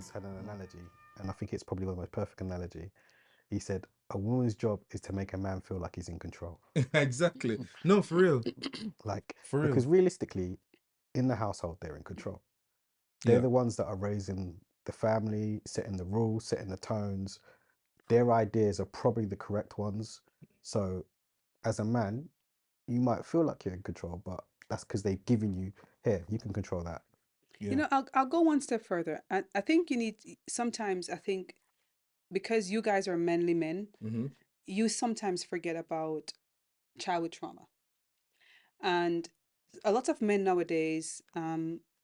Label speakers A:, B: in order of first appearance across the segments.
A: once had an analogy, and I think it's probably the most perfect analogy. He said, "A woman's job is to make a man feel like he's in control."
B: Exactly. No, for real.
A: Like,
B: For real.
A: because realistically, in the household, they're in control. They're
B: Yeah.
A: the ones that are raising the family, setting the rules, setting the tones. Their ideas are probably the correct ones. So, as a man, you might feel like you're in control, but that's because they've given you, here, you can control that.
C: You
B: Yeah.
C: know, I'll go one step further. I think you need, sometimes I think because you guys are manly men,
B: Mm-hmm.
C: you sometimes forget about childhood trauma. And a lot of men nowadays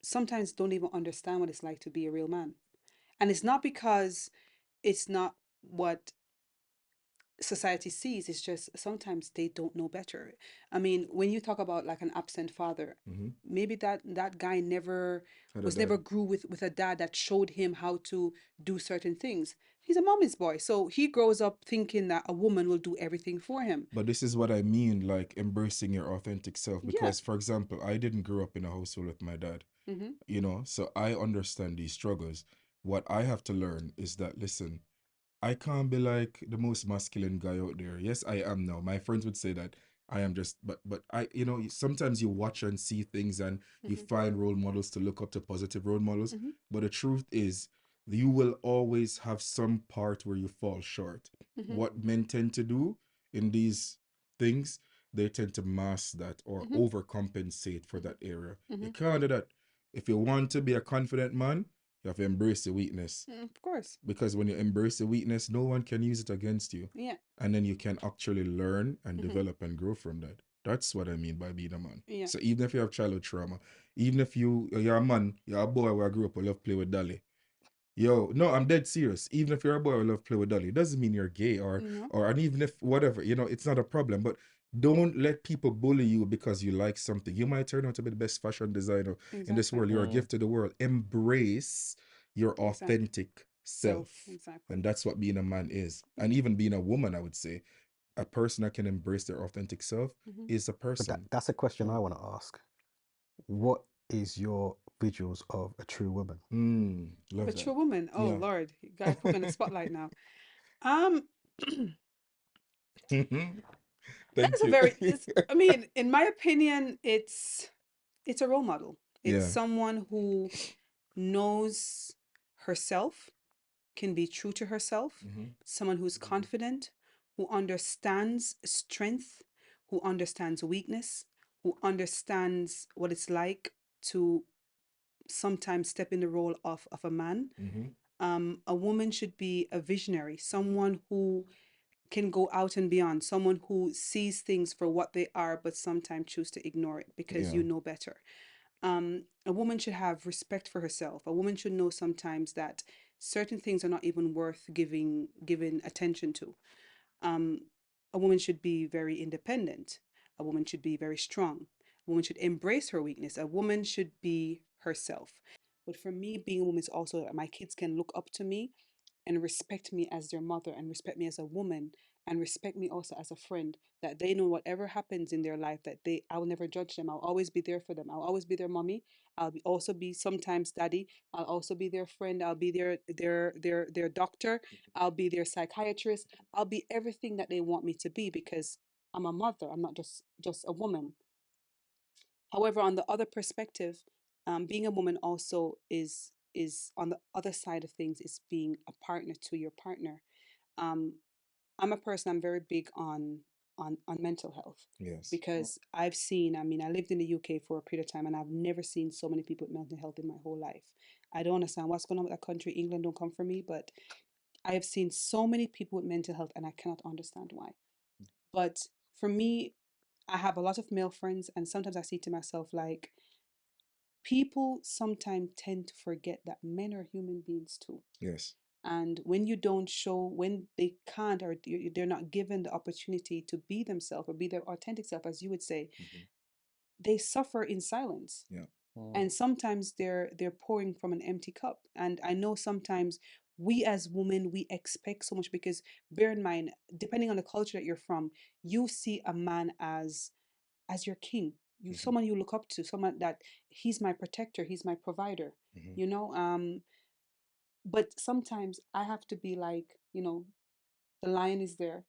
C: sometimes don't even understand what it's like to be a real man. And it's not because it's not what society sees, it's just sometimes they don't know better. I mean, when you talk about like an absent father,
B: Mm-hmm.
C: maybe that guy never
B: Had a
C: was
B: dad.
C: never grew with a dad that showed him how to do certain things. He's a mommy's boy, so he grows up thinking that a woman will do everything for him.
B: But this is what I mean, like embracing your authentic self.
C: Yeah.
B: Because, for example, I didn't grow up in a household with my dad,
C: Mm-hmm.
B: so I understand these struggles. What I have to learn is that, listen, I can't be like the most masculine guy out there. Yes, I am now. My friends would say that I am just, but I, sometimes you watch and see things and you
C: Mm-hmm.
B: find role models to look up to, positive role models.
C: Mm-hmm.
B: But the truth is, you will always have some part where you fall short.
C: Mm-hmm.
B: What men tend to do in these things, they tend to mask that or
C: Mm-hmm.
B: overcompensate for that area. You
C: Mm-hmm.
B: can't do that. If you want to be a confident man, you have to embrace the weakness,
C: Of course.
B: because when you embrace the weakness, no one can use it against you.
C: Yeah.
B: And then you can actually learn and
C: Mm-hmm.
B: develop and grow from that. That's what I mean by being a man.
C: Yeah.
B: So even if you have childhood trauma, even if you're a man, you're a boy where I grew up who love play with dolly. Yo, no, I'm dead serious. Even if you're a boy who love play with dolly, it doesn't mean you're gay
C: No.
B: and even if whatever, it's not a problem. But don't let people bully you because you like something. You might turn out to be the best fashion designer in this
C: Exactly.
B: world. You're a gift to the world. Embrace your
C: Exactly.
B: authentic
C: Self.
B: self.
C: Exactly.
B: And that's what being a man is.
C: Yeah.
B: And even being a woman, I would say, a person that can embrace their authentic self
C: Mm-hmm.
B: is a
A: But
B: person.
A: that's a question I want to ask. What is your visuals of a true woman?
C: Of a
B: Love that.
C: true woman. Oh
B: Yeah.
C: Lord, you guys put me in the spotlight now. Um,
B: Thank
C: that's a
B: you.
C: very. It's. I mean, in my opinion, it's a role model. It's
B: Yeah.
C: someone who knows herself, can be true to herself.
B: Hmm.
C: Someone who's confident, who understands strength, who understands weakness, who understands what it's like to sometimes step in the role of a man.
B: Hmm.
C: A woman should be a visionary, someone who can go out and beyond, someone who sees things for what they are, but sometimes choose to ignore it because
B: Yeah.
C: you know better. A woman should have respect for herself. A woman should know sometimes that certain things are not even worth giving attention to. Um, a woman should be very independent. A woman should be very strong. A woman should embrace her weakness. A woman should be herself. But for me, being a woman is also that my kids can look up to me and respect me as their mother and respect me as a woman and respect me also as a friend, that they know whatever happens in their life, that I will never judge them. I'll always be there for them. I'll always be their mommy. Also be sometimes daddy. I'll also be their friend. I'll be their doctor. I'll be their psychiatrist. I'll be everything that they want me to be because I'm a mother. I'm not just a woman. However, on the other perspective, being a woman also is on the other side of things is being a partner to your partner. Um, I'm a person. I'm very big on mental health
B: Yes.
C: because I've seen. I mean, I lived in the UK for a period of time, and I've never seen so many people with mental health in my whole life. I don't understand what's going on with that country. England don't come for me, but I have seen so many people with mental health, and I cannot understand why. But for me, I have a lot of male friends, and sometimes I see to myself like people sometimes tend to forget that men are human beings too.
B: Yes.
C: And when you don't show, when they can't or they're not given the opportunity to be themselves or be their authentic self, as you would say,
B: Hmm.
C: they suffer in silence.
B: Yeah.
C: And sometimes they're pouring from an empty cup. And I know sometimes we as women we expect so much because bear in mind, depending on the culture that you're from, you see a man as your king, you
B: Hmm.
C: someone you look up to, someone that he's my protector, he's my provider,
B: Hmm.
C: you know. But sometimes I have to be like, the lion is there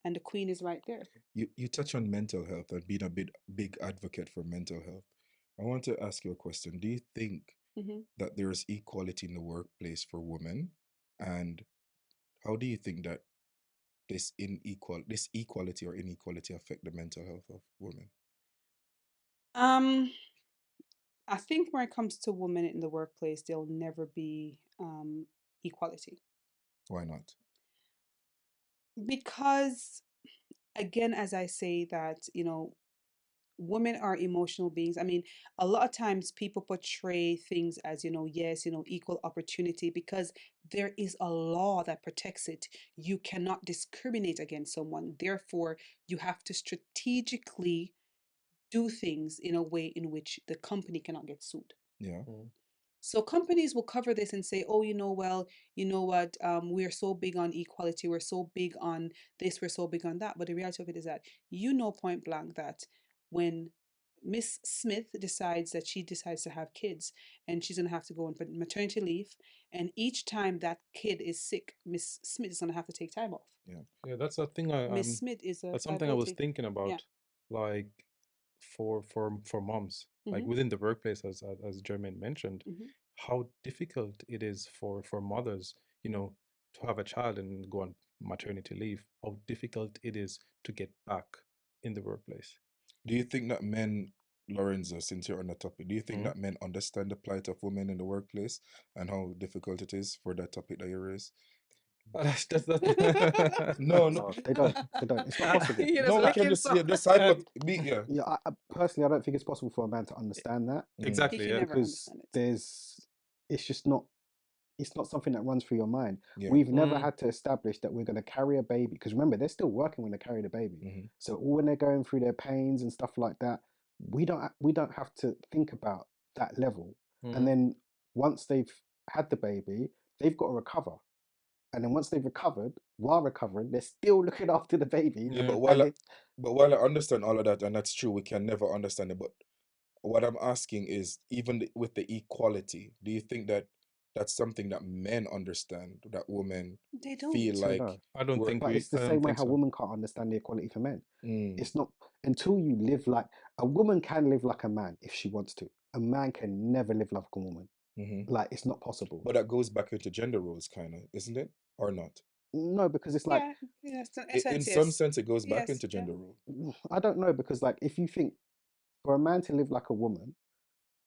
C: and the queen is right there.
B: You touch on mental health and being a big advocate for mental health. I want to ask you a question. Do you think
C: Hmm.
B: that there's equality in the workplace for women? And how do you think that this equality or inequality affect the mental health of women?
C: Um, I think when it comes to women in the workplace, there'll never be equality
B: Why not?
C: because, again, as I say that, women are emotional beings. I mean, a lot of times people portray things as, yes, equal opportunity because there is a law that protects it. You cannot discriminate against someone. Therefore, you have to strategically do things in a way in which the company cannot get sued.
B: Yeah.
C: So companies will cover this and say, oh, well, you know what, we're so big on equality, we're so big on this, we're so big on that. But the reality of it is that point blank that when Miss Smith decides that she decides to have kids and she's gonna have to go on maternity leave, and each time that kid is sick, Miss Smith is gonna have to take time off.
B: Yeah.
D: Yeah, that's a thing
C: Miss Smith is a
D: that's something I was
C: liability.
D: thinking
C: Yeah.
D: about, like for moms, like
C: Hmm.
D: within the workplace, as Jermaine mentioned,
C: Hmm.
D: how difficult it is for mothers, to have a child and go on maternity leave, how difficult it is to get back in the workplace.
B: Do you think that men, Lorenzo, since you're on the topic, do you think
D: Mhm.
B: that men understand the plight of women in the workplace and how difficult it is for that topic that you raise? No, no,
A: No, they don't. They don't. It's not possible.
C: He just
B: no. We
C: lick
B: can just
C: himself.
B: just yeah.
A: Yeah, personally, I don't think it's possible for a man to understand that
C: He
D: Exactly,
C: can
D: yeah.
C: never
A: because
C: understand it.
A: it's just not. It's not something that runs through your mind.
B: Yeah.
A: We've never
D: Mm.
A: had to establish that we're going to carry a baby because remember, they're still working when they carry the baby.
B: Mm-hmm.
A: So when they're going through their pains and stuff like that, we don't have to think about that level. And
D: Mhm.
A: then once they've had the baby, they've got to recover. And then once they've recovered, while recovering, they're still looking after the baby.
B: Yeah,
D: Yeah.
A: And they,
B: but while I understand all of that, and that's true, we can never understand it. But what I'm asking is, even with the equality, do you think that that's something that men understand, that women
C: They
B: feel
C: don't.
B: like
A: no.
D: I don't
B: we're?
D: think
A: But it's the
D: I don't
A: same way
D: think
A: how
D: so.
A: women can't understand the equality for men.
B: Mm,
A: It's not until you live like a woman can live like a man if she wants to. A man can never live like a woman.
B: hmm.
A: Like it's not possible.
B: But that goes back into gender roles, kind of, isn't it? Or not?
A: No, because it's like
C: Yeah, yes, in
B: In
C: essence,
B: some
C: yes.
B: sense, it goes back
C: Yes,
B: into
C: yeah.
B: gender role,
A: I don't know because like if you think for a man to live like a woman,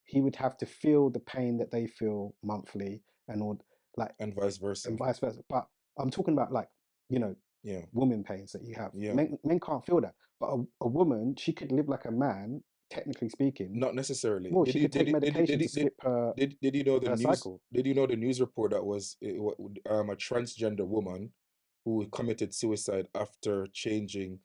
A: he would have to feel the pain that they feel monthly and all like
B: and vice versa.
A: and vice versa. But I'm talking about like, you know,
B: Yeah,
A: woman pains that you have.
B: yeah.
A: Men can't feel that. But a woman, she could live like a man, technically speaking.
B: Not necessarily.
A: Well, she could take medication to skip her
B: Did you know the
A: her
B: news?
A: cycle.
B: Did you know the news report that was a transgender woman who committed suicide after changing,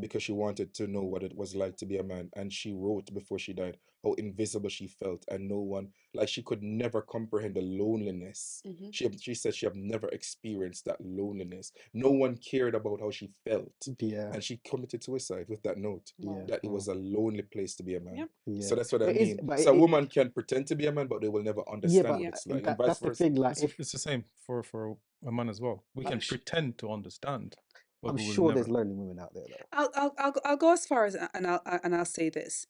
B: because she wanted to know what it was like to be a man, and she wrote before she died how invisible she felt, and no one, like, she could never comprehend the loneliness.
C: Hmm.
B: She said she had never experienced that loneliness. No one cared about how she felt,
A: Yeah,
B: and she committed suicide with that note
A: yeah,
C: Wow.
B: that it was a lonely place to be a man.
C: Yep.
B: So
A: yeah.
B: that's what I
A: But
B: mean.
A: but
B: So a woman can pretend to be a man, but they will never
A: yeah,
B: understand
A: but
B: what
C: Yeah.
B: it's like, and
A: that
B: vice
A: that's the
B: versa.
A: thing. Like if
D: It's the same for a man as well. We can pretend to understand, but
A: I'm
D: we will
A: sure there's
D: never.
A: lonely women out there though.
C: I'll go as far as and I'll say this.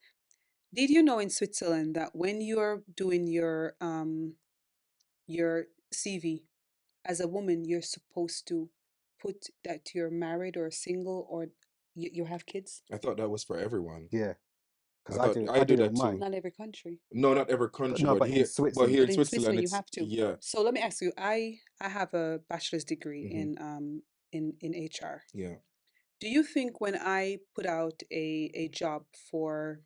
C: Did you know in Switzerland that when you're doing your CV as a woman, you're supposed to put that you're married or single or you have kids?
B: I thought that was for everyone.
A: Yeah, because
B: I thought I
A: I
B: do
A: did it
B: that
A: on mine.
B: too.
C: Not every country,
B: No, not every
A: But
B: country,
A: no, but in
B: but here
A: Switzerland,
B: in
C: but in
B: Switzerland,
C: Switzerland you
B: it's
C: have to.
B: yeah.
C: So let me ask you. I have a bachelor's degree
B: Hmm.
C: in HR.
B: Yeah.
C: Do you think when I put out a job for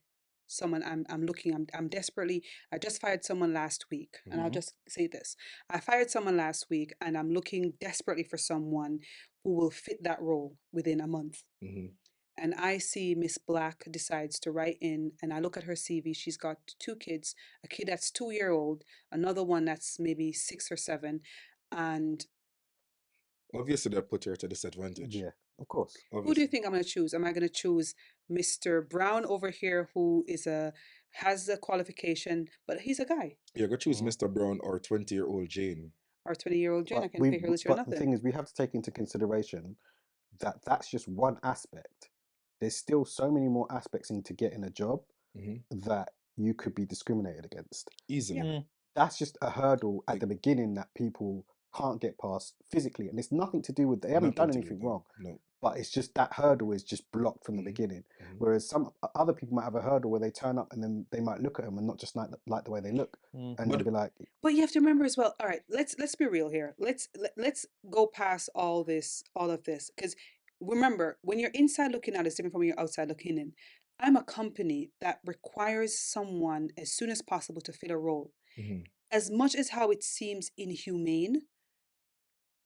C: someone I'm looking I'm desperately I just fired someone last week and I'll
B: Hmm.
C: just say this. I fired someone last week and I'm looking desperately for someone who will fit that role within a month.
B: Hmm.
C: And I see Miss Black decides to write in and I look at her CV. She's got two kids, a kid that's 2 year old, another one that's maybe 6 or 7. And
B: Obviously, that put her at a disadvantage.
A: yeah, of course.
C: who do you
B: Obviously,
C: think I'm going to choose? Am I going to choose Mr. Brown over here, who has a qualification, but he's a guy?
B: you're gonna choose Mr. Brown or 20-year-old Jane.
C: or 20-year-old Jen,
A: But
C: I can pay her literally
A: but the
C: nothing.
A: thing is, we have to take into consideration that that's just one aspect. There's still so many more aspects into getting a job
B: Mhm.
A: that you could be discriminated against.
B: Easily.
C: Yeah.
A: That's just a hurdle at the beginning that people can't get past physically, and it's nothing to do with they haven't done
B: Nothing to do
A: anything
B: with that.
A: wrong.
B: No.
A: But it's just that hurdle is just blocked from the
B: Mhm.
A: beginning.
B: Mhm.
A: Whereas some other people might have a hurdle where they turn up and then they might look at them and not just like the way they look, and then
B: But
A: be like,
C: But you have to remember as well. All right, let's be real here. Let's go past all of this, because remember, when you're inside looking out, it's different from when you're outside looking in. I'm a company that requires someone as soon as possible to fill a role.
B: Mhm.
C: As much as how it seems inhumane,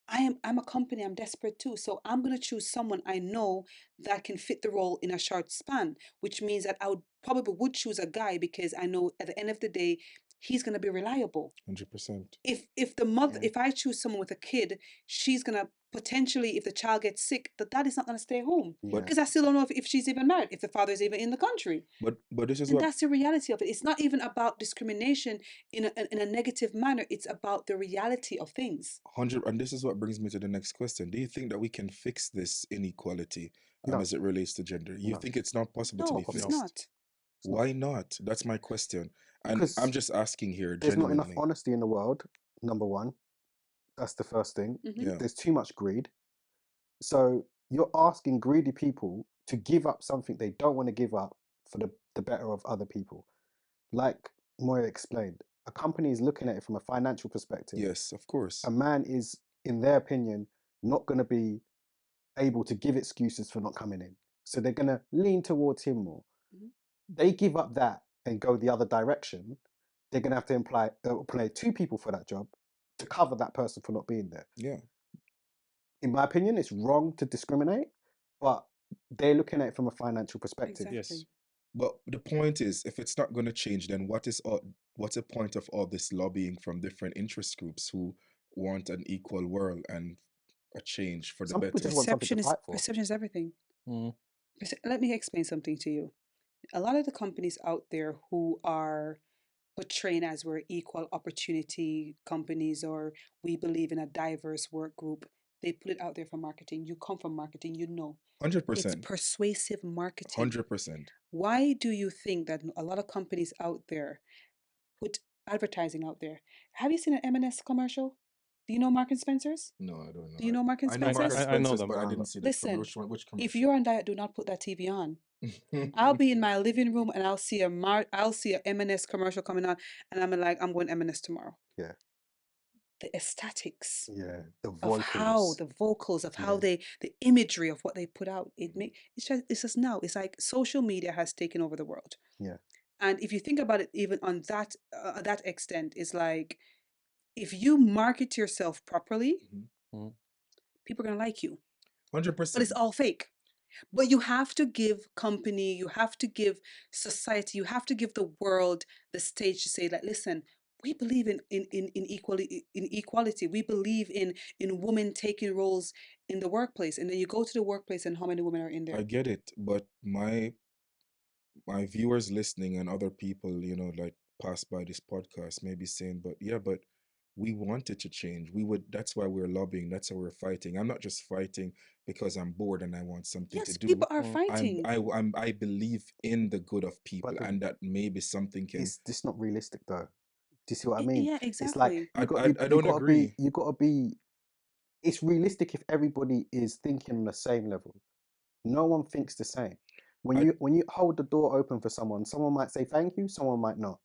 C: I'm a company, I'm desperate too. So I'm gonna choose someone I know that can fit the role in a short span, which means that I would probably would choose a guy because I know at the end of the day, he's gonna be reliable.
B: 100%.
C: If the mother
A: Yeah.
C: if I choose someone with a kid, she's gonna potentially, if the child gets sick, the dad is not gonna stay home.
A: yeah,
C: Because I still don't know if she's even married, if the father is even in the country.
B: But this is
C: And
B: what
C: that's the reality of it. It's not even about discrimination in a negative manner. It's about the reality of things.
B: 100, and this is what brings me to the next question. Do you think that we can fix this inequality
A: no,
B: as it relates to gender? You
A: no,
B: think it's not possible to
C: No,
B: be
C: it's
A: impossible.
B: fixed?
C: not.
A: It's not,
B: Why not? That's my question. And I'm
A: because
B: just asking here
A: there's not enough
B: genuinely.
A: honesty in the world. Number one, that's the first thing.
C: Hmm.
B: Yeah.
A: There's too much greed. So you're asking greedy people to give up something they don't want to give up for the better of other people. Like Moya explained, a company is looking at it from a financial perspective.
B: Yes, of course.
A: A man is, in their opinion, not going to be able to give excuses for not coming in. So they're going to lean towards him more.
C: Mhm.
A: They give up that and go the other direction. They're going to have to employ two people for that job to cover that person for not being there.
B: Yeah.
A: In my opinion, it's wrong to discriminate, but they're looking at it from a financial perspective.
C: Exactly.
D: Yes.
B: But the point is, if it's not going to change, then what's the point of all this lobbying from different interest groups who want an equal world and a change for the
A: Some people
B: better?
A: just want something to fight for.
C: Perception is everything.
D: Mm.
C: Let me explain something to you. A lot of the companies out there who are portraying as we're equal opportunity companies, or we believe in a diverse work group, they put it out there for marketing. You come from marketing, you know. It's
B: 100%.
C: persuasive marketing.
B: 100%.
C: Why do you think that a lot of companies out there put advertising out there? Have you seen an M&S commercial? Do you know Mark and Spencer's?
B: No, I don't know.
C: Do you know Mark and
B: I know Mark and
C: Spencer's?
D: I know
B: Spencer's,
D: them.
B: but I
A: No,
B: didn't see the
C: Listen,
B: which one, which
C: if
B: commercial?
C: you're on diet, do not put that TV on. I'll be in my living room and I'll see a M&S commercial coming on, and I'm like, I'm going M&S tomorrow.
A: yeah,
C: The aesthetics
A: yeah, the
C: of how
A: vocals.
C: the vocals of how
A: Yeah.
C: the imagery of what they put out, it's just now it's like social media has taken over the world.
A: Yeah.
C: And if you think about it, even on that extent, it's like if you market yourself properly,
D: Mm.
C: people are gonna like you. But
B: 100%.
C: it's all fake. But you have to give company, you have to give society, you have to give the world the stage to say that, listen, we believe in equality. We believe in women taking roles in the workplace. And then you go to the workplace and how many women are in
B: I
C: there?
B: get it, but my viewers listening and other people, like pass by this podcast may be saying, but yeah, but we want it to change. That's why we're lobbying. That's why we're fighting. I'm not just fighting because I'm bored and I want something to
C: Yes,
B: do.
C: people are
D: Mm.
C: fighting.
B: I believe in the good of people
A: But
B: and that maybe something can.
A: it's just not realistic though. Do you see what I mean?
C: Yeah,
A: It's like
C: exactly.
B: I don't agree.
A: you gotta be it's realistic if everybody is thinking on the same level. No one thinks the same.
B: I
A: When you hold the door open for someone might say thank you, someone might not.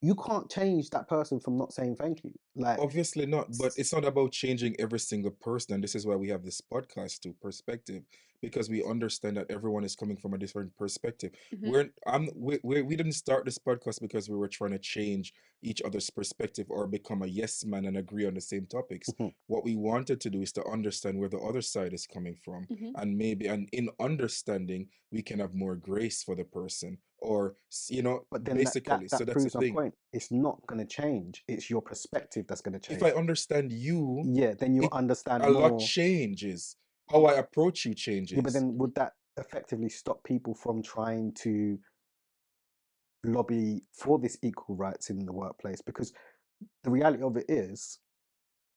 A: You can't change that person from not saying thank you. Like
B: Obviously not, but it's not about changing every single person. And this is why we have this podcast to perspective, because we understand that everyone is coming from a different perspective.
C: Hmm.
B: We didn't start this podcast because we were trying to change each other's perspective or become a yes man and agree on the same topics. What we wanted to do is to understand where the other side is coming from,
C: Hmm.
B: and in understanding we can have more grace for the person, or
A: but then
B: basically. So
A: that
B: that's the
A: proves our
B: thing.
A: point. It's not gonna change. It's your perspective that's gonna
B: If I
A: change.
B: understand you,
A: Yeah, then you'll
B: it
A: understand
B: a lot
A: more.
B: changes. How I approach you
A: Yeah, but
B: changes.
A: then would that effectively stop people from trying to lobby for this equal rights in the workplace? Because the reality of it is,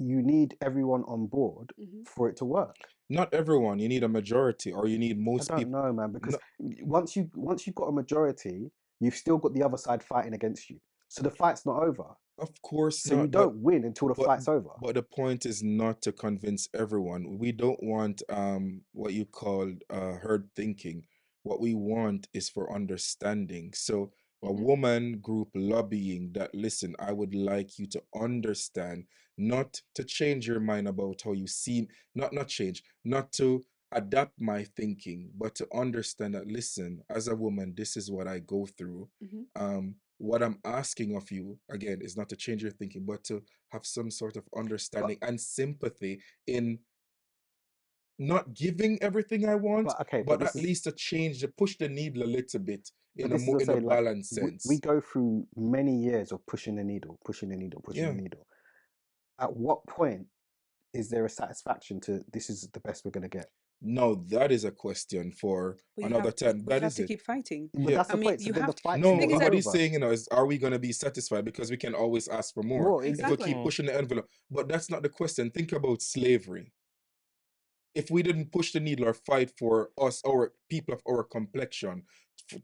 A: you need everyone on board
C: Mhm.
A: for it to work.
B: Not everyone. You need a majority, or you need
A: I
B: most
A: don't
B: people.
A: know, man, because
B: No,
A: once you've got a majority, you've still got the other side fighting against you. So the fight's not over.
B: of course
A: So you
B: not. But
A: don't win until the
B: but
A: fight's over.
B: but the point is not to convince everyone. We don't want what you called herd thinking. What we want is for understanding. So a
C: Mhm.
B: woman group lobbying that, listen, I would like you to understand, not to change your mind about how you see, not change, not to adapt my thinking, but to understand that, listen, as a woman, this is what I go through.
C: Mhm.
B: What I'm asking of you again is not to change your thinking, but to have some sort of
A: But
B: understanding and sympathy in not giving everything I want,
A: okay, but
B: but at least to change, to push the needle a little bit in a
A: this is
B: more
A: to
B: in a
A: say, like,
B: balanced
A: we
B: sense.
A: go through many years of pushing the needle, pushing the needle, pushing the
B: Yeah.
A: needle. At what point is there a satisfaction to this is the best we're gonna get?
B: Now that is a question for
C: But
B: another time.
C: but you
B: That
C: have
B: is
C: to
B: it.
C: keep fighting.
A: But
B: Yeah.
A: that's
C: I
A: the
C: mean,
A: point. So
C: you
A: then the
C: have to.
A: fight's
C: The
B: No,
C: thing is
A: never
C: that
B: what he's
A: over.
B: saying, is, are we going to be satisfied? Because we can always ask for more
A: More
B: if we keep
C: exactly.
B: pushing the envelope. But that's not the question. Think about slavery. If we didn't push the needle or fight for us, our people of our complexion,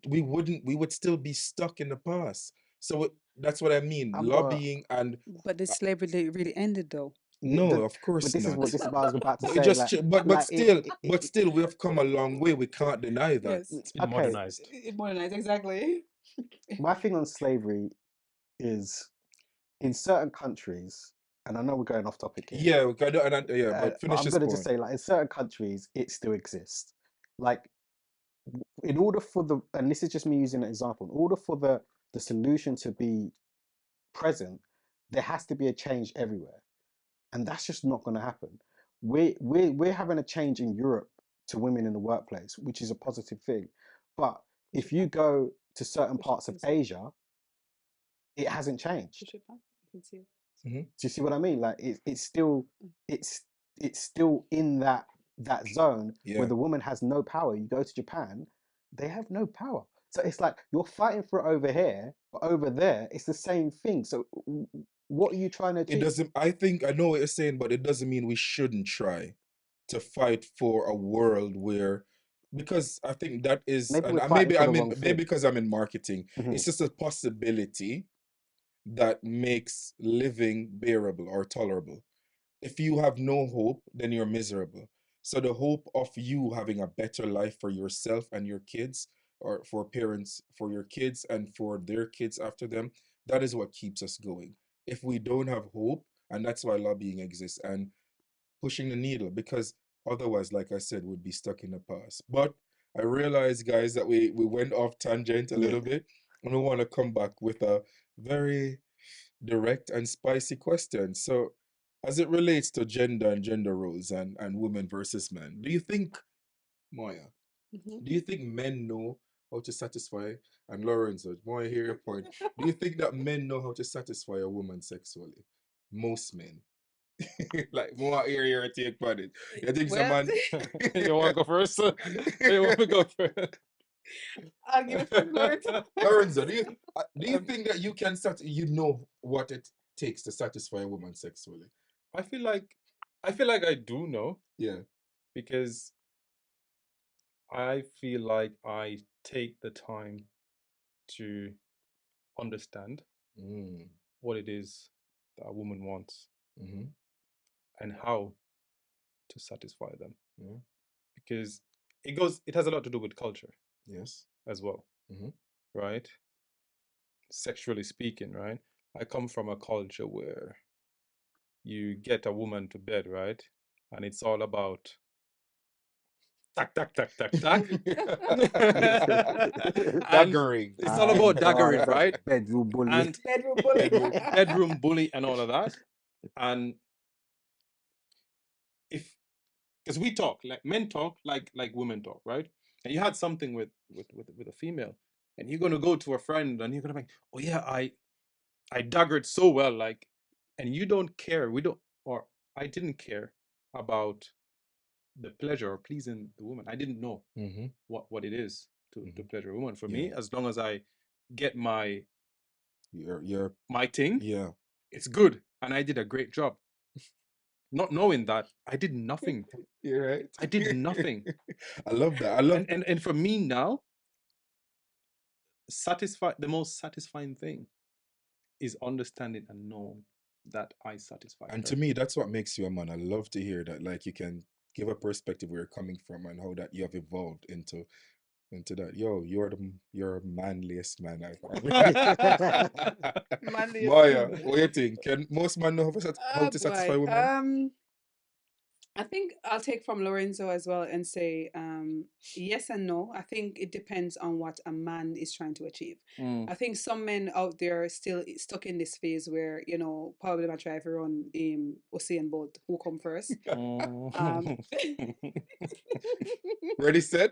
B: we would still be stuck in the past. So that's what I mean.
A: But
B: Lobbying and
C: But this slavery really ended though.
B: no, of
A: but
B: course not.
A: this is what I was about to
B: But it
A: say.
B: just
A: Like
B: but
A: like
B: still, we have come a long way. We can't deny that.
C: Yes.
D: It's been
A: okay.
D: modernized.
C: Modernized, exactly.
A: My thing on slavery is in certain countries, and I know we're going off topic here,
B: Yeah, yeah, but
A: but
B: finish
A: I'm
B: this
A: gonna just
B: point.
A: say, like, in certain countries, it still exists. Like, in order for the, and this is just me using an example, in order for the solution to be present, there has to be a change everywhere, and that's just not going to happen. We're having a change in Europe to women in the workplace, which is a positive thing, but
C: Push
A: if
C: it
A: you
C: back.
A: go to certain
C: Push it.
A: parts of Asia, it hasn't changed.
C: Push it back. You can see it.
B: Hmm.
A: Do you see what I mean? Like it's still it's it's still in that zone where
B: Yeah.
A: the woman has no power. You go to Japan, they have no power. So it's like you're fighting for it over here, but over there it's the same thing. So what are you trying to
B: It
A: achieve?
B: doesn't, I think I know what you're saying, but it doesn't mean we shouldn't try to fight for a world where, because I think that is,
A: Maybe
B: and
A: we're fighting
B: maybe
A: for the
B: I'm in,
A: wrong
B: maybe
A: thing.
B: because I'm in marketing,
A: Mhm.
B: it's just a possibility that makes living bearable or tolerable. If you have no hope, then you're miserable. So the hope of you having a better life for yourself and your kids, or for parents, for your kids and for their kids after them, that is what keeps us going. If we don't have hope, and that's why lobbying exists and pushing the needle, because otherwise, like I said, we'd be stuck in the past. But I realize, guys, that we went off tangent a
A: Yeah.
B: little bit, and we want to come back with a very direct and spicy question. So, as it relates to gender and gender roles and women versus men, do you think, Moya,
C: Mhm.
B: do you think men know how to satisfy, and Lorenzo, Moya, hear your point. Do you think that men know how to satisfy a woman sexually? Most men. Like, more hear your take on it. You think some
C: Well,
B: man.
D: You want to go first? You want to go first?
C: I'll give it first, Lord.
B: Lorenzo, do you
D: Um,
B: think that you can you know what it takes to satisfy a woman sexually?
D: I feel like I do know,
B: Yeah.
D: because I feel like I take the time to understand
B: Mm.
D: what it is that a woman wants
B: Mm-hmm.
D: and how to satisfy them,
B: Yeah.
D: because it has a lot to do with culture
B: Yes.
D: as well,
B: Mm-hmm.
D: right? Sexually speaking, right? I come from a culture where you get a woman to bed, right? And it's all about tack, tack, tack, tack, tack. And
B: Daggering.
D: it's all about daggering,
A: That
D: right?
A: bedroom bully.
D: And
C: Bedroom bully.
D: bedroom bully and all of that. And if because we talk like men talk like women talk, right? And you had something with a female, and you're gonna go to a friend and you're gonna be like, oh yeah, I daggered so well, like, and you don't care. We don't, or I didn't care about the pleasure or pleasing the woman. I didn't know
B: Mm-hmm.
D: what it is to
B: Mhm.
D: pleasure a woman. For
B: Yeah.
D: me, as long as I get my
B: You're
D: thing,
B: yeah.
D: it's good, and I did a great job. not knowing that I did nothing.
B: You're right.
D: I did nothing.
B: I love that. I love
D: And for me now, the most satisfying thing is understanding and knowing that I satisfied
B: And
D: her.
B: to me, that's what makes you a man. I love to hear that. Like you can give a perspective where you're coming from and how that you have evolved into that. Yo, you're manliest man I've
C: Manliest
B: Moya,
C: female.
B: what do you think? Can most men know how
C: Oh
B: to satisfy
C: boy.
B: women?
C: I think I'll take from Lorenzo as well and say yes and no. I think it depends on what a man is trying to achieve.
D: Mm.
C: I think some men out there are still stuck in this phase where, probably might try to run Usain Bolt, who come first. Um,
B: Ready, set?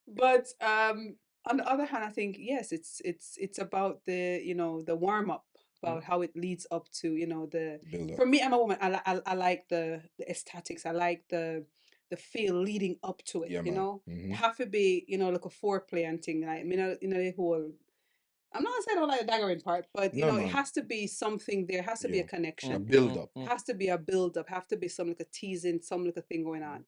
C: but on the other hand, I think yes, it's about the warm up, about how it leads up to the.
B: Build up.
C: For me, I'm a woman. I like the aesthetics. I like the feel leading up to it.
B: Yeah,
C: You
B: man.
C: know,
B: Mhm.
C: it have to be like a foreplay and thing. Like the whole. I'm not saying I don't like the daggering part, but
B: No,
C: it
B: man.
C: has to be something. There has to be a
B: Yeah. A
C: connection.
B: build up.
C: Has to be a build up. Have to be some like a teasing, some little thing going on.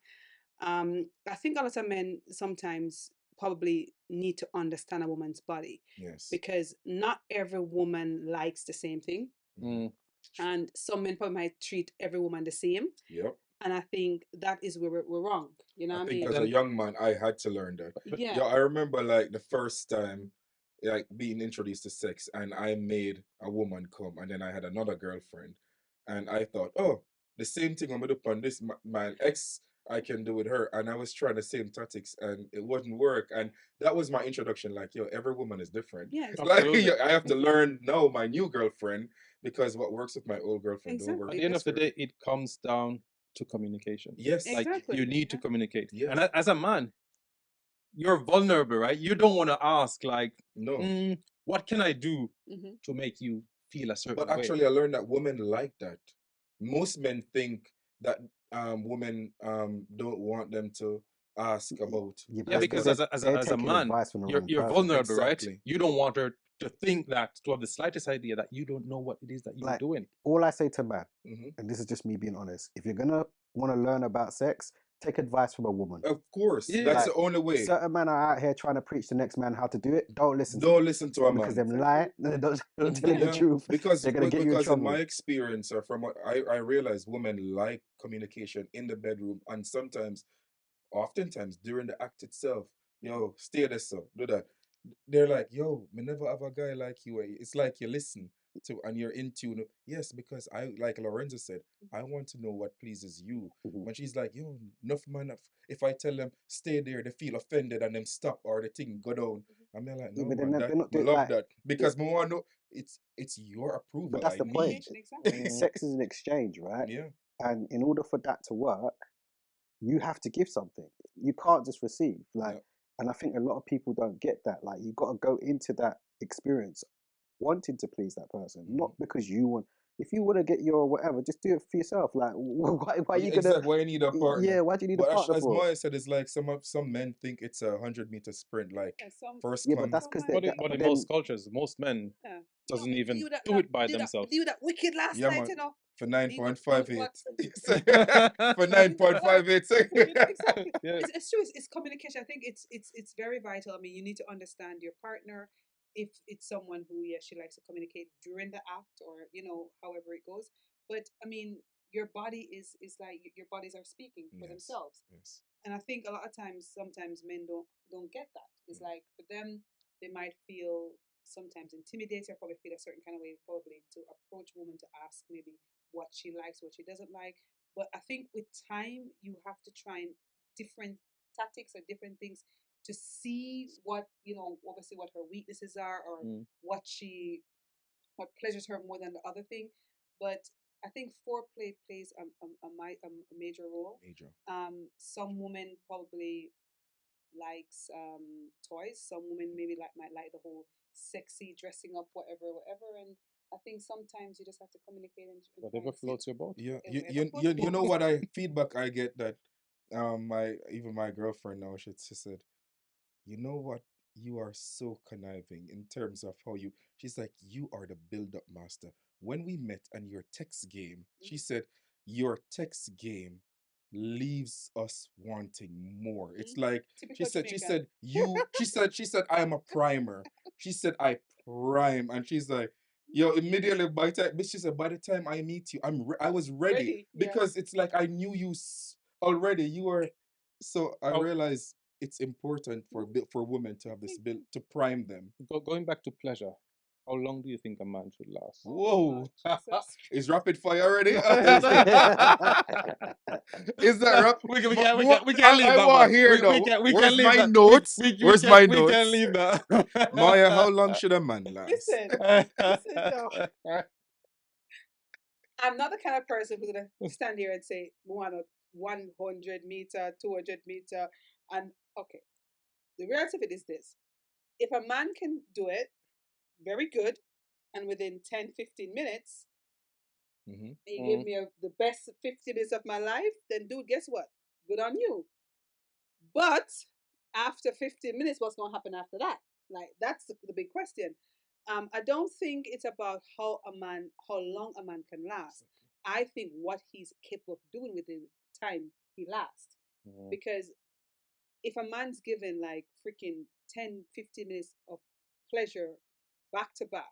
C: I think a lot of men sometimes probably need to understand a woman's body
B: Yes.
C: because not every woman likes the same thing,
D: Mm.
C: and some men probably might treat every woman the same.
B: Yep.
C: And I think that is where we're wrong. You know
B: I
C: what I
B: think
C: mean?
B: as a
D: Then-
B: young man, I had to learn that.
C: Yeah.
B: Yeah, I remember like the first time, like being introduced to sex, and I made a woman come, and then I had another girlfriend, and I thought, oh, the same thing I'm gonna do on this my ex, I can do with her, and I was trying the same tactics, and it wouldn't work, and that was my introduction. Like, yo, every woman is different.
C: Yeah.
B: Like,
D: Absolutely.
B: I have to learn now my new girlfriend because what works with my old girlfriend don't work
D: At
C: Exactly.
D: the end
B: with
D: of the
B: her.
D: day, it comes down to communication.
B: Yes.
D: Like
C: Exactly.
D: you need to
C: Yeah.
D: communicate.
B: Yes.
D: And as a man, you're vulnerable, right? You don't want to ask like,
B: No.
D: what can I do
C: Mhm.
D: to make you feel a certain
B: But
D: way?
B: actually, I learned that women like that. Most men think that women don't want them to ask about.
A: Yeah,
D: Yeah,
A: but
D: because
A: they're,
D: as
A: they're
D: a
A: taking
D: man,
A: advice from the wrong
D: you're
A: person.
D: vulnerable, right?
B: Exactly.
D: You don't want her to think that, to have the slightest idea that you don't know what it is that you're
A: Like,
D: doing.
A: all I say to man,
B: Mhm.
A: and this is just me being honest, if you're gonna want to learn about sex, take advice from a woman.
B: Of course,
D: Yeah.
B: that's
A: Like,
B: the only way.
A: certain men are out here trying to preach the next man how to do it. Don't listen to
B: Don't
A: them
B: listen to a
A: because
B: man.
A: them lie. They're not telling the
B: Yeah,
A: truth.
B: because
A: They're gonna get you in
B: because in
A: trouble.
B: my experience or from what I realized, women like communication in the bedroom, and sometimes, oftentimes during the act itself. Yo, stay there, so do that. They're like, yo, me never have a guy like you. It's like you listen to and you're in tune. Yes, because I, like Lorenzo said, I want to know what pleases you.
A: Mhm.
B: When she's like, yo, enough man, if I tell them stay there, they feel offended and them stop or the thing go down. I'm like,
A: Yeah,
B: no
A: but
B: man,
A: they're not
B: I
A: doing
B: love
A: like.
B: that because me want to know it's your
A: But
B: approval
A: that's
B: I
A: the point.
B: need.
C: Exactly.
A: Sex is an exchange, right?
B: Yeah,
A: And in order for that to work, you have to give something. You can't just receive. Like,
B: yeah.
A: and I think a lot of people don't get that. Like, you got to go into that experience wanting to please that person, not because you want. If you want to get your whatever, just do it for yourself. Like, why are you
B: Yeah,
A: gonna?
B: exactly. Why you need a partner?
A: Yeah, why do you need a
B: But
A: partner
B: as
A: for?
B: Moya said, it's like some men think it's a 100-meter sprint. Like
C: Yeah, some
B: first
A: Yeah, but
B: come.
A: that's because
C: some
A: they.
C: men.
D: But
A: But
D: in
A: then,
D: most cultures, most men
C: Yeah.
D: doesn't
C: We
D: even
C: do that,
D: do it by
C: we do
D: themselves.
C: that wicked last
B: Yeah,
C: night,
B: man.
C: you know.
B: For
C: He got front
B: 9.58.
C: wax.
B: For 9.58 seconds.
C: Exactly.
D: Yeah.
C: It's true. It's communication. I think it's very vital. I mean, you need to understand your partner. If it's someone who, yeah, she likes to communicate during the act, or however it goes. But I mean, your body is like your bodies are speaking for
B: Yes.
C: themselves.
B: Yes.
C: And I think a lot of times, sometimes men don't get that. It's
B: Mm.
C: like for them, they might feel sometimes intimidated, or probably feel a certain kind of way, probably to approach women to ask maybe what she likes, what she doesn't like. But I think with time, you have to try and different tactics or different things to see what obviously what her weaknesses are, or
D: Mm.
C: what pleasures her more than the other thing. But I think foreplay plays a major role.
B: Major.
C: Some women probably likes toys. Some women maybe might like the whole sexy dressing up, whatever. And I think sometimes you just have to communicate and try
D: Whatever
C: and
D: floats your boat.
B: Yeah.
C: whatever floats your
B: You know
C: boat.
B: what feedback I get that my girlfriend now she said, you know what? You are so conniving in terms of how she's like, you are the build-up master. When we met and your text game, she said, your text game leaves us wanting more. It's
C: Mhm.
B: like
C: Typical
B: she
C: Jamaican.
B: said, she said, I am a primer. She said, I prime. And she's like, yo, immediately she said, by the time I meet you, I was ready.
C: Ready, yeah.
B: Because it's like I knew you already. You were, so I
D: Oh.
B: realized it's important for women to have this build to prime them.
D: Going back to pleasure, how long do you think a man should last?
B: Whoa.
C: God, Jesus.
B: Is rapid fire already? Is that rap?
D: We can leave
B: I
D: that
B: want
D: one.
B: to hear now.
D: We
B: Where's
D: can leave
B: my
D: that.
B: notes? Where's my
D: We can
B: notes?
D: leave that.
B: Moya, how long should a man last?
C: Listen, no. I'm not the kind of person who's gonna stand here and say 100 meter, 200 meter, and okay. The reality of it is this: if a man can do it, very good, and within 10, 15 minutes,
B: Mm-hmm.
C: and you give me the best 50 minutes of my life, then dude, guess what? Good on you. But after 15 minutes, what's going to happen after that? Like, that's the big question. I don't think it's about how long a man can last. I think what he's capable of doing within the time he lasts. Because if a man's given like freaking 10, 15 minutes of pleasure back to back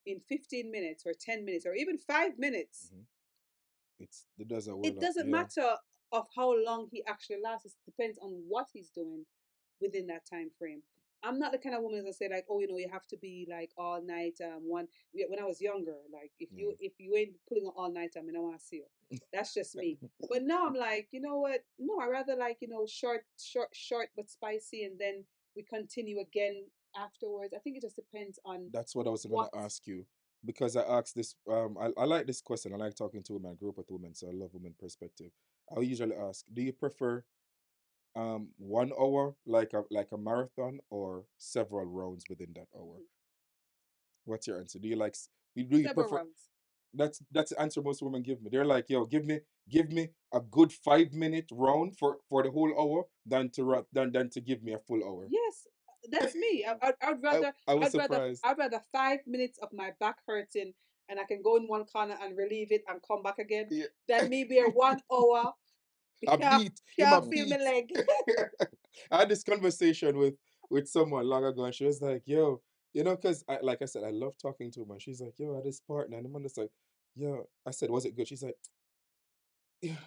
C: in 15 minutes or 10 minutes or even 5 minutes,
B: It doesn't
C: it doesn't matter of how long he actually lasts. It depends on what he's doing within that time frame. I'm not the kind of woman that say like, oh, you have to be like all night. When I was younger, like if you ain't pulling an all night, I mean, I want to see you. That's just me. But now I'm like, you know what? No, I rather like short but spicy, and then we continue again afterwards. I think it just depends on.
B: That's what I was going to ask you. Because I asked this, I like this question. I like talking to women. I grew up with women, so I love women perspective. I usually ask, do you prefer 1 hour like a marathon or several rounds within that hour? What's your answer? Do you like do you
C: Several
B: prefer
C: rounds.
B: that's the answer most women give me. They're like, yo, give me a good 5 minute round for the whole hour than to give me a full hour.
C: Yes, that's me. I'd rather
B: I was
C: I'd rather
B: surprised.
C: I'd rather 5 minutes of my back hurting and I can go in one corner and relieve it and come back again
B: Yeah.
C: than me be a 1 hour.
B: A
C: Can't,
B: beat. Him a
C: can't feel my
B: beat.
C: leg.
B: I had this conversation with someone long ago, and she was like, "Yo, because like I said, I love talking to her." And she's like, "Yo, I had this partner," and I'm just like, "Yo," I said, "Was it good?" She's like, "Yeah,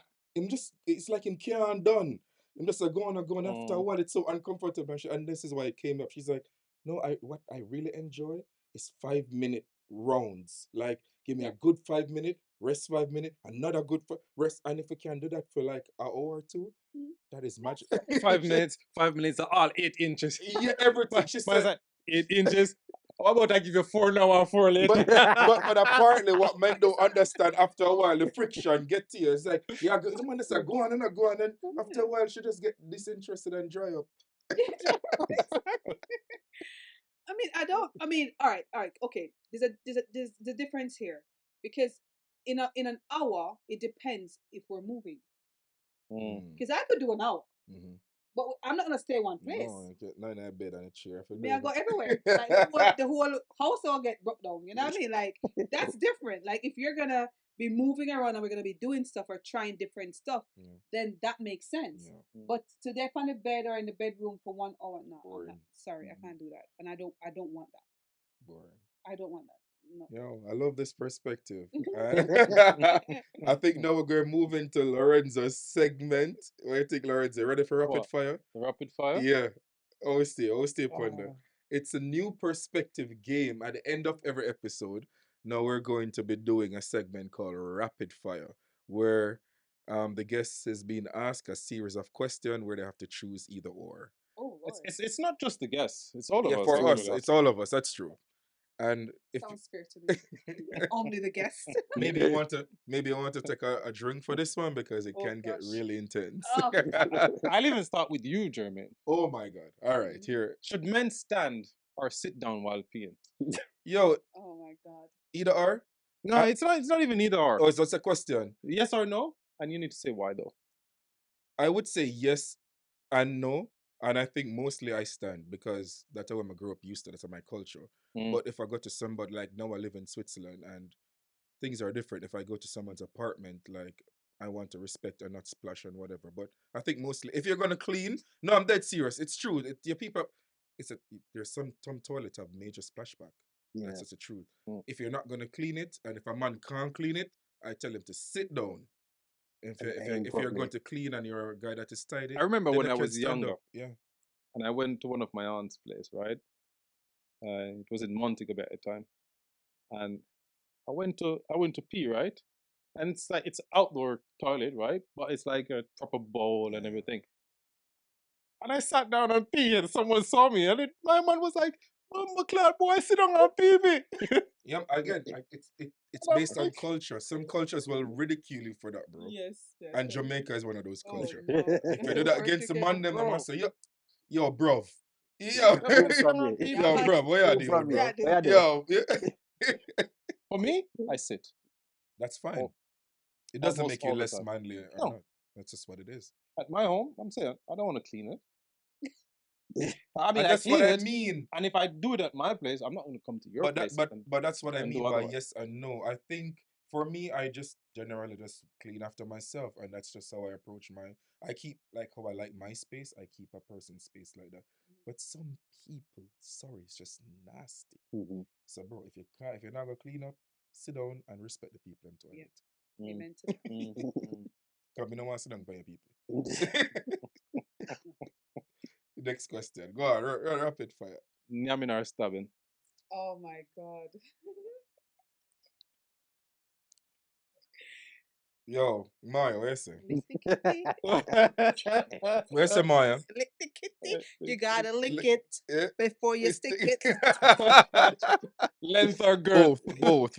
B: it's like him can't done. I'm just like going after a while. It's so uncomfortable." And this is why it came up. She's like, "No, what I really enjoy is 5 minute rounds. Like, give me a good 5 minute, rest 5 minutes, another good rest. And if we can do that for like an hour or two, that is magic."
D: 5 minutes. 5 minutes are all 8 inches.
B: Yeah, everything. She
D: But
B: said,
D: 8 inches. How about I give you 4 now and 4 later?
B: but apparently what men don't understand after a while, the friction get to you. It's like, yeah, the man just like, go on and go on, and after a while she just get disinterested and dry up.
C: I mean, I don't. I mean, all right, okay. There's a difference here because in an hour it depends if we're moving. Because I could do an hour, but I'm not gonna stay one place.
B: No, get none in that bed and a chair.
C: Me, I go everywhere. Like the whole house all get broke down. You know what I mean? Like that's different. Like if you're gonna be moving around and we're gonna be doing stuff or trying different stuff, then that makes sense. But to dip on the bed or in the bedroom for 1 hour, no, I'm not. Sorry, I can't do that, and I don't want that.
B: Boring.
C: I don't want that. No.
B: Yo, I love this perspective. I think now we're going to move into Lorenzo's segment. What do you think, Lorenzo? Ready for rapid fire?
D: Rapid fire?
B: Yeah. Stay ponder. It's a new perspective game. At the end of every episode, now we're going to be doing a segment called Rapid Fire, where the guest is being asked a series of questions where they have to choose either or.
C: Oh, Lord.
D: It's not just the guests. It's all of us.
B: For us,
D: actually.
B: it's all of us. That's true. And if
C: Sounds fair to me. Only the guest.
B: maybe you want to take a drink for this one because it can get really intense.
C: Oh.
D: I'll even start with you, Jermaine.
B: Oh my God. All right, here.
D: Should men stand or sit down while peeing?
B: Yo,
C: Oh my God.
B: either or?
D: No, it's not even either or.
B: Oh, it's just a question.
D: Yes or no? And you need to say why though.
B: I would say yes and no. And I think mostly I stand because that's how I grew up used to. That's my culture. But if I go to somebody like now I live in Switzerland and things are different. If I go to someone's apartment, like I want to respect and not splash and whatever. But I think mostly if you're gonna clean, no, I'm dead serious. It's true. Your people, there's some toilets have major splashback.
E: Yeah.
B: That's just the truth.
D: Mm.
B: If you're not gonna clean it, and if a man can't clean it, I tell him to sit down. If
E: And
B: you're,
E: aim
B: if you're going
E: properly.
B: to clean and you're a guy that is tidy,
D: I remember
B: then
D: when
B: you
D: I
B: can
D: was
B: stand
D: younger,
B: up. Yeah.
D: and I went to one of my aunt's place, right? It was in Montego at the time, and I went to pee, right? And it's like it's outdoor toilet, right? But it's like a proper bowl and everything. And I sat down and pee, and someone saw me, and my man was like, "Oh, McLeod, boy, sit down and pee me."
B: Yeah, again, it's
D: And I'm
B: based on
D: like,
B: culture. Some cultures will ridicule you for that, bro.
C: Yes. yes,
B: And
C: yes.
B: Jamaica is one of those
C: Oh,
B: cultures.
C: no.
B: If you do that
C: First
B: against the
C: get
B: man, them, I
C: bro.
B: must say, yo, bruv. Yo,
C: Just
E: Who
C: sit
E: from
C: down and
E: you?
C: pee,
B: yo,
C: man.
B: bruv, what you
E: Who
B: doing,
E: from
B: bro?
E: you? Where you doing?
B: Yo, yeah.
D: For me, I sit.
B: That's fine.
D: Oh,
B: It doesn't
D: almost
B: make you
D: all the
B: less
D: time.
B: manly or
D: No.
B: not. That's just what it is.
D: At my home, I'm saying I don't want to clean it. I mean,
B: And
D: I
B: that's what
D: clean
B: I
D: it,
B: mean.
D: and if I do it at my place, I'm not going to come to your
B: But
D: place.
B: but that's what I
D: and do
B: mean by
D: otherwise.
B: yes and no. I think for me, I just generally just clean after myself, and that's just how I approach my. I keep like how I like my space. I keep a person's space like that. But some people, sorry, it's just nasty.
E: Mhm.
B: So, bro, if you're not gonna clean up, sit down and respect the people in toilet.
D: Mm,
C: Amen to that.
D: mm, mm.
B: Cause me no want to sit down by your people. Next question. Go on, rapid fire.
D: Nyamin or stabbing.
C: Oh my God.
B: Yo, Moya, what you say?
C: Lick the kitty.
B: What you say, Moya?
C: Lick the kitty. You gotta lick
B: Lick-
C: it
B: Yeah.
C: before you stick it.
D: Length or girth.
B: Both.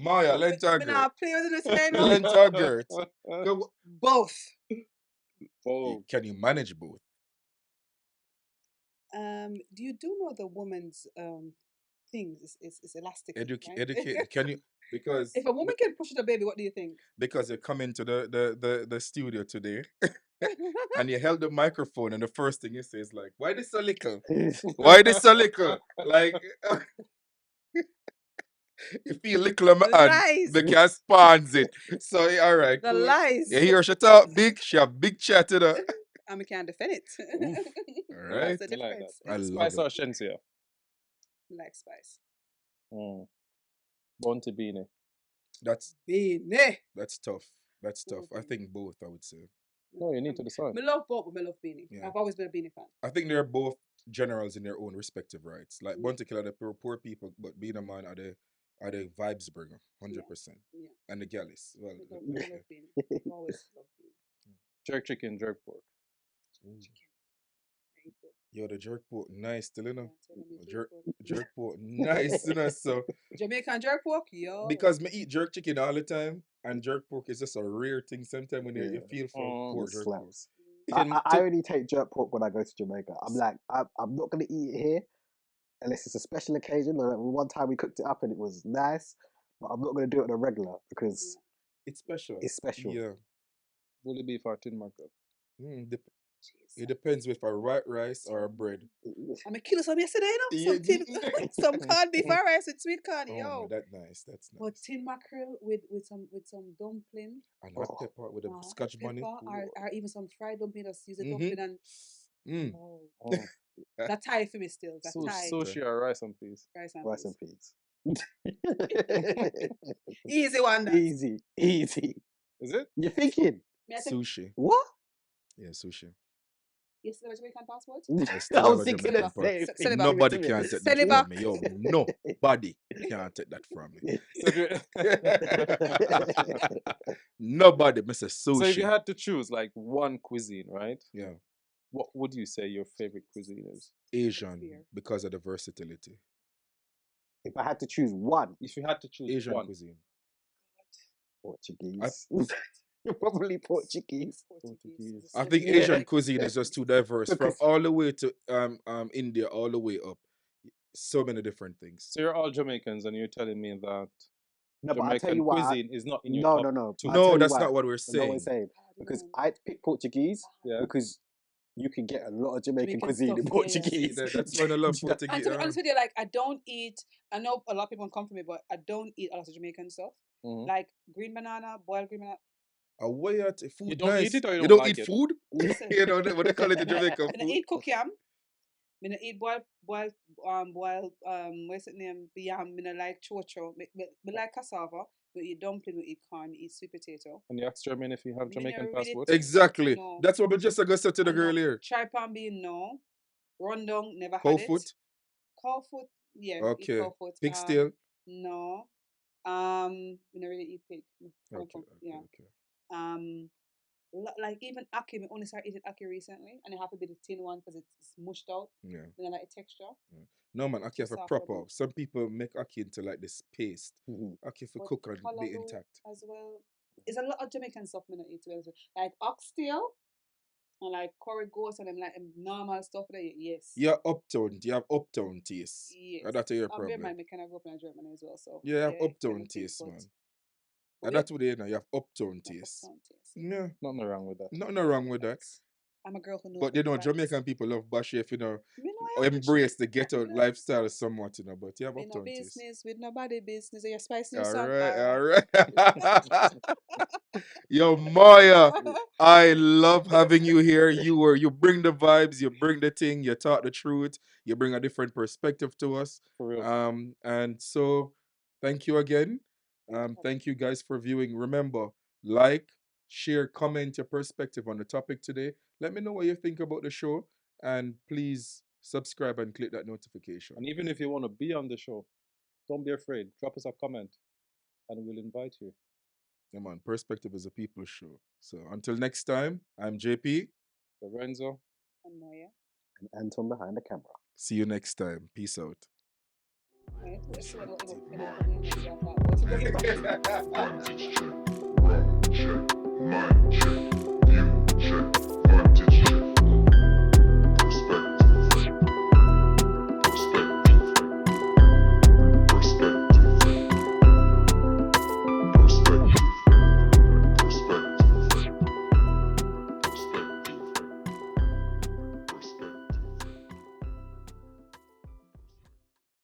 B: Moya, length or
C: Me
B: girth?
C: not play with this today, no.
B: Length or girth? Go-
C: Both.
D: Oh,
B: Can you manage both?
C: Do you know the woman's things is elastic? right?
B: Educate. Can you? Because
C: If a woman can push the baby, what do you think?
B: because you come into the studio today and you held the microphone and the first thing you say is like, why this so little? Why this so little? Like you feel little on my
C: The
B: hand,
C: lies.
B: they can spawns it. So yeah, all right,
C: The
B: cool.
C: lies.
B: You hear she talk big, she have big chat to her.
C: And we can't defend it.
B: Oof. All right.
C: That's the
D: I like
C: difference.
B: I love
D: Spice
B: it.
D: or Shensia?
C: Like spice.
D: Bounty beanie.
B: That's
C: Beanie.
B: that's tough. That's tough. I
C: Okay.
B: think both, I would say.
D: No, you need to decide.
C: Me love both, but me love beanie.
B: Yeah.
C: I've always been a beanie fan.
B: I think they're both generals in their own respective rights. Like
C: Yeah.
B: Bounty Killer, the poor people, but being a man are the vibes bringer, 100%.
C: Yeah.
B: And the galleys. Well,
C: Me love beanie. I've always loved beanie.
D: Jerk chicken, jerk pork.
C: I eat pork.
B: yo, the jerk pork, nice, still, you know.
C: Yeah, tell them you
B: Jerk,
C: pork.
B: jerk pork, nice, you know. So
C: Jamaican jerk pork, yo.
B: because me eat jerk chicken all the time, and jerk pork is just a rare thing. Sometimes when you
E: Yeah.
B: feel for
D: Mm.
B: pork,
E: It
B: jerk pork.
E: slaps.
D: Chicken
E: I only take jerk pork when I go to Jamaica. I'm like, I'm not gonna eat it here unless it's a special occasion. Like one time we cooked it up and it was nice, but I'm not gonna do it on a regular because
B: It's special.
E: it's special.
B: Yeah.
D: bully beef or tin mackerel.
B: It depends if a white rice or a bread.
C: I'm a kilo some yesterday, you know?
B: Yeah,
C: Some tin, some corned beef and rice with sweet corn,
B: Oh,
C: yo.
B: man, that's nice. That's nice.
C: But tin mackerel with some dumpling,
B: And hot pepper with a scotch
C: pepper,
B: bunny.
C: or even some fried dumpling. Just use a
B: Mhm.
C: dumpling and
B: Mm.
C: oh,
D: Oh.
C: that Thai for me still. That Thai
D: Sushi or rice and peas.
C: rice and
E: Rice
C: peas.
E: and peas.
C: Easy one. That.
E: Easy.
D: Is it?
E: You're thinking
C: Me I think
B: Sushi.
E: what?
B: Yeah, sushi.
C: you still have a Jamaican passport?
B: I still
E: I
B: have
E: was
B: a
E: thinking
B: Jamaican
E: the
B: passport.
E: same
C: Send
E: thing.
C: it back.
B: Nobody
E: Give it
B: can
E: to
B: take
C: Send
B: that
C: it
B: from
C: back.
B: me. Yo, nobody can take that from me.
D: So if you,
B: Nobody, Mr. Sushi.
D: so if you had to choose like one cuisine, right?
B: Yeah,
D: What would you say your favorite cuisine is?
B: Asian
C: Fear.
B: because of the versatility.
E: If I had to choose one,
D: If you had to choose
B: Asian
D: one,
B: cuisine.
E: Portuguese. Probably Portuguese.
C: Portuguese.
B: I think
E: Yeah.
B: Asian cuisine is just too diverse. From
E: Because-
B: all the way to India, all the way up. So many different things.
D: so you're all Jamaicans, and you're telling me that
E: No, but I'll tell
D: Jamaican
E: you what.
D: cuisine is not in your
E: No,
D: top
E: no, no.
D: two.
E: I'll tell
B: No,
E: you
B: that's
E: why.
B: not what we're
E: No,
B: saying.
E: what I'm saying. Because I'd pick Portuguese
D: Yeah.
E: because you can get a lot of Jamaican
C: Jamaican
E: cuisine in
C: stuff, yeah, yeah.
E: Portuguese.
B: That's why I love
C: And
B: Portuguese.
C: to be honest with you, like I don't eat. I know a lot of people come for me, but I don't eat a lot of Jamaican stuff.
B: Mm-hmm.
C: Like green banana, boiled green banana.
B: Away at food.
D: You don't eat
B: nice.
D: it or you
B: You
D: don't
B: don't
D: like
B: eat
D: it?
B: food?
C: Listen.
B: You know what they call it in Jamaica?
C: I don't
B: Food.
C: eat cookiyam. I don't eat boiled what's it name? Yam. I don't like chocho. I like cassava. We eat dumpling. We eat corn. We eat sweet potato.
D: And you ask Jermaine if you have
C: Me
D: Jamaican
C: no really
D: passport.
C: taste it,
B: Exactly.
C: no.
B: That's what we just going to say to the
C: I
B: girl
C: know.
B: here.
C: Tripan bean, no. Rondong, never
B: Cow
C: had it.
B: foot?
C: Cow foot, yeah, eat
B: Okay.
C: cow foot.
B: Pig tail?
C: No. We don't really eat pig.
B: Okay,
C: Yeah.
B: okay.
C: Like even ackee, me only started eating ackee recently, and it have to be the thin one because it's mushed out.
B: Yeah.
C: And I like the texture.
B: No, man, ackee have a
C: Soft
B: proper.
C: body.
B: Some people make ackee into like this paste.
E: Mhm.
B: Ackee for
C: But
B: cook and be
C: callaloo
B: intact.
C: as well. There's a lot of Jamaican stuff me not eat well as well. Like oxtail and like curry goat and them like normal stuff that yes.
B: You're uptown. You have uptown taste.
C: Yes.
B: That's your
C: Bear in
B: problem.
C: mind, me kind of grew up in Germany as well, so
B: You have
C: yeah,
B: uptown
C: kind of thing,
B: taste,
C: but-
B: man.
C: but
B: And
C: yeah,
B: that's what they know. You have uptown taste.
C: uptown taste.
B: Yeah.
D: Nothing wrong with that.
B: Nothing wrong with that.
C: I'm a girl who knows.
B: But
C: what
B: you know,
C: the vibe is.
B: Jamaican people love bash if you know
C: Me know I am
B: embrace the ghetto
C: Yeah.
B: lifestyle somewhat, you know. But you have
C: Me no
B: uptown taste.
C: business with nobody business. You spice new
B: All
C: song.
B: right. Yo, Moya, I love having you here. You bring the vibes, you bring the thing, you talk the truth, you bring a different perspective to us.
D: For real.
B: And so thank you again. Thank you guys for viewing. Remember, like, share, comment your perspective on the topic today. Let me know what you think about the show, and please subscribe and click that notification.
D: And even if you want to be on the show, don't be afraid. Drop us a comment and we'll invite you.
B: Yeah, man, Perspective is a people's show. So until next time, I'm JP.
D: Lorenzo.
C: And Moya.
E: And Anton behind the camera.
B: See you next time. Peace out.
C: Right.
B: Check, mic check.